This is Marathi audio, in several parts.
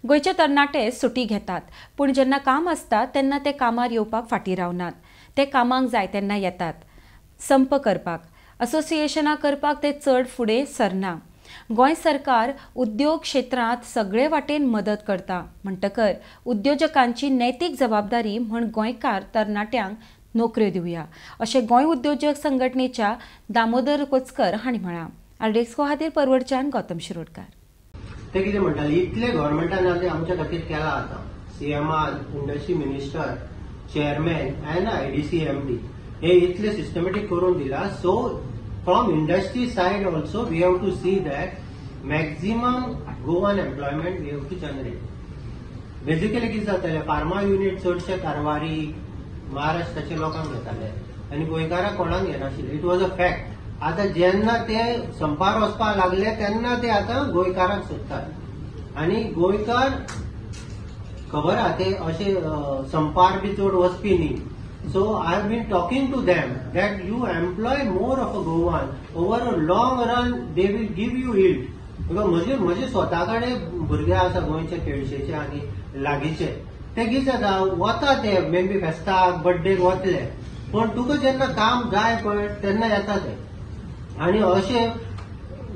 गोयचे तरणाटे सुटी घेतात, पूण जेन्ना काम आसता तेन्ना ते कामार येवपाक फाटीं रावनात. ते कामाक जाय तेन्ना येतात. संप करपाक, असोसिएशनां करपाक ते चड फुडें सरना. गोंय सरकार उद्योग क्षेत्रांत सगळे वाटेन मदत करता. म्हणटकर उद्योजकांची नैतीक जबाबदारी म्हूण गोंयकार तरणाट्यांक नोकऱ्यो दिवया, अशें गोंय उद्योजक संघटनेच्या दामोदर कोचकर हांणी म्हळां. आरडेस्को खातीर परवडच्यान गौतम शिरोडकार. ते कितें म्हणटाले, इतले गव्हर्मेंटान आमच्या खातीर केला आतां. CMR, industry minister, chairman and IDC MD हे इतले सिस्टमॅटीक करून दिला. So from industry side also we have to see that maximum Goan employment we have to generate. Basically कितें जातालें, फार्मा युनिट चडशे कारवारी महाराष्ट्राच्या लोकांक घेताले आनी गोंयकारांक कोणाक घेनाशिल्ले. It was a fact. आता जेन्ना ते संपार वचपाक लागले तेन्ना ते आता गोंयकारांक सोदतात आनी गोंयकार खबर आहा ते अशे संपार बी चड वचपी न्ही. So I have been talking to them that you employ more of a Goan. Over a long run they will give you yield. Because म्हजे स्वता कडेन भुरगे आसा गोंयचे, केळशेचे आनी लागींचे. ते कितें जाता, वता ते मे बी फेस्ताक बर्थडेक वतले, पण तुका जेन्ना काम जाय पळय तेन्ना येता ते. आणि असे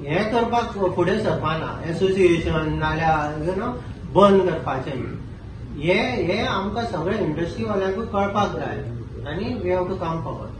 हे करपाक फुडें सरपाना. एसोसिएशन नाल्यार बंद करपाचे हे आमकां सगळे इंडस्ट्रीवाल्यांकूय कळपाक जाय आनी we have to come forward.